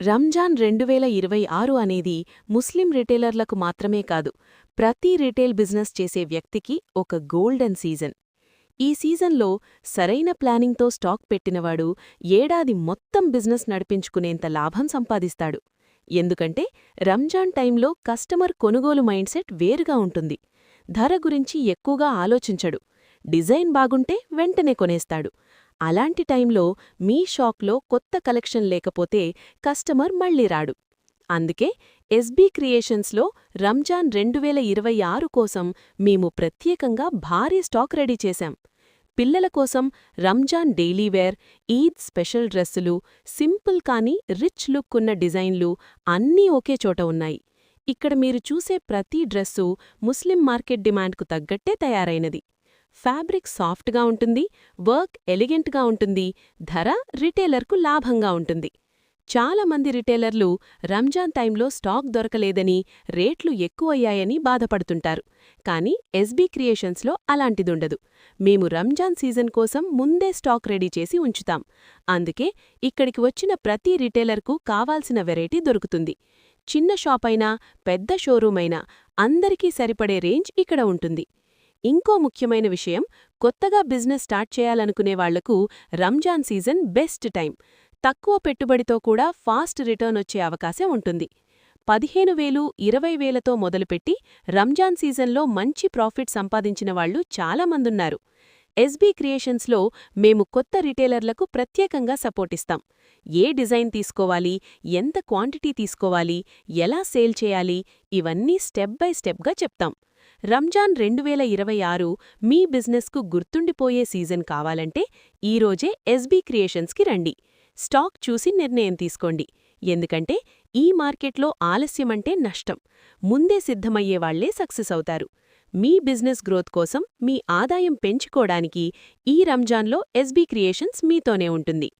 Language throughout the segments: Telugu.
రంజాన్ 2026 అనేది ముస్లిం రిటైలర్లకు మాత్రమే కాదు, ప్రతి రిటైల్ బిజినెస్ చేసే వ్యక్తికి ఒక గోల్డెన్ సీజన్. ఈ సీజన్లో సరైన ప్లానింగ్తో స్టాక్ పెట్టినవాడు ఏడాది మొత్తం బిజినెస్ నడిపించుకునేంత లాభం సంపాదిస్తాడు. ఎందుకంటే రంజాన్ టైంలో కస్టమర్ కొనుగోలు మైండ్సెట్ వేరుగా ఉంటుంది. ధర గురించి ఎక్కువగా ఆలోచించడు, డిజైన్ బాగుంటే వెంటనే కొనేస్తాడు. అలాంటి టైంలో మీ షాప్లో కొత్త కలెక్షన్ లేకపోతే కస్టమర్ మళ్ళీ రాడు. అందుకే ఎస్బీ క్రియేషన్స్లో రంజాన్ 2026 కోసం మేము ప్రత్యేకంగా భారీ స్టాక్ రెడీ చేశాం. పిల్లల కోసం Ramzan daily wear, Eid special డ్రెస్సులు, సింపుల్ కానీ రిచ్ లుక్ ఉన్న డిజైన్లు అన్నీ ఒకే చోట ఉన్నాయి. ఇక్కడ మీరు చూసే ప్రతి డ్రెస్సు ముస్లిం మార్కెట్ డిమాండ్కు తగ్గట్టే తయారైనది. ఫ్యాబ్రిక్ సాఫ్ట్గా ఉంటుంది, వర్క్ ఎలిగెంట్గా ఉంటుంది, ధర రిటైలర్కు లాభంగా ఉంటుంది. చాలామంది రిటైలర్లు రంజాన్ టైంలో స్టాక్ దొరకలేదని, రేట్లు ఎక్కువయ్యాయని బాధపడుతుంటారు. కానీ ఎస్బీ క్రియేషన్స్లో అలాంటిదుండదు. మేము రంజాన్ సీజన్ కోసం ముందే స్టాక్ రెడీ చేసి ఉంచుతాం. అందుకే ఇక్కడికి వచ్చిన ప్రతి రిటైలర్కు కావాల్సిన వెరైటీ దొరుకుతుంది. చిన్న షాపైనా పెద్ద షోరూమైనా అందరికీ సరిపడే రేంజ్ ఇక్కడ ఉంటుంది. ఇంకో ముఖ్యమైన విషయం, కొత్తగా బిజినెస్ స్టార్ట్ చేయాలనుకునేవాళ్లకు రంజాన్ సీజన్ బెస్ట్ టైం. తక్కువ పెట్టుబడితో కూడా ఫాస్ట్ రిటర్న్ వచ్చే అవకాశం ఉంటుంది. 15,000, 20,000తో మొదలుపెట్టి రంజాన్ సీజన్లో మంచి ప్రాఫిట్ సంపాదించిన వాళ్లు చాలామందున్నారు. ఎస్బీ క్రియేషన్స్లో మేము కొత్త రిటైలర్లకు ప్రత్యేకంగా సపోర్టిస్తాం. ఏ డిజైన్ తీసుకోవాలి, ఎంత క్వాంటిటీ తీసుకోవాలి, ఎలా సేల్ చేయాలి, ఇవన్నీ స్టెప్ బై స్టెప్గా చెప్తాం. రంజాన్ 2026 మీ బిజినెస్కు గుర్తుండిపోయే సీజన్ కావాలంటే ఈరోజే ఎస్బీ క్రియేషన్స్కి రండి. స్టాక్ చూసి నిర్ణయం తీసుకోండి. ఎందుకంటే ఈ మార్కెట్లో ఆలస్యమంటే నష్టం. ముందే సిద్ధమయ్యేవాళ్లే సక్సెస్ అవుతారు. మీ బిజినెస్ గ్రోత్ కోసం, మీ ఆదాయం పెంచుకోడానికి ఈ రంజాన్లో ఎస్బీ క్రియేషన్స్ మీతోనే ఉంటుంది.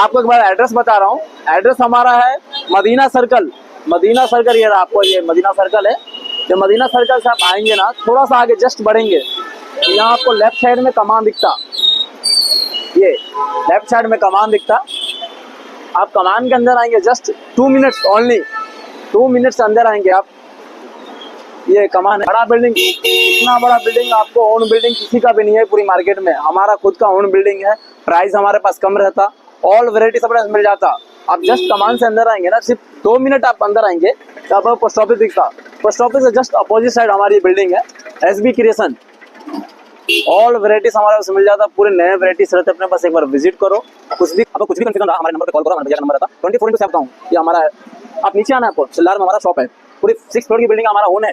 आपको एक बार एड्रेस बता रहा हूँ। एड्रेस हमारा है मदीना सर्कल। मदीना सर्कल ये रहा, आपको ये मदीना सर्कल है। ये मदीना सर्कल से आप आएंगे ना, थोड़ा सा आगे जस्ट बढ़ेंगे, यहाँ आपको लेफ्ट साइड में कमान दिखता, ये लेफ्ट साइड में कमान दिखता। आप कमान के अंदर आएंगे, जस्ट 2 मिनट्स ओनली, 2 मिनट्स अंदर आएंगे आप। ये कमान है, बड़ा बिल्डिंग, इतना बड़ा बिल्डिंग आपको ओन बिल्डिंग किसी का भी नहीं है पूरी मार्केट में, हमारा खुद का ओन बिल्डिंग है। प्राइस हमारे पास कम रहता, ऑल वेराइटी सब मिल जाता। आप जस्ट कमान से अंदर आएंगे ना, सिर्फ 2 मिनट आप अंदर आएंगे तो आपको पोस्ट ऑफिस दिखता। पोस्ट ऑफिस से जस्ट अपोजिट साइड हमारी बिल्डिंग है, SB क्रिएशन। ऑल वेराइटीज हमारे पास मिल जाता, पूरे नए वेराइटीज रहते अपने पास। एक बार विजिट करो, कुछ भी कंफ्यूजन रहा हमारे नंबर पे कॉल करो, हमारे भैया का नंबर रहता 24 बताऊँ, ये हमारा है। आप नीचे आना, आपको चिल्लार में हमारा शॉप है, पूरी 6 फ्लोर की बिल्डिंग हमारा ओन है,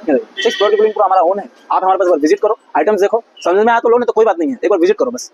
6 फ्लोर की बिल्डिंग पूरा हमारा ओन है। आप हमारे पास एक बार विजिट करो, आइटम्स देखो, समझ में आया तो लो, नहीं तो कोई बात नहीं है, एक बार विजिट करो बस।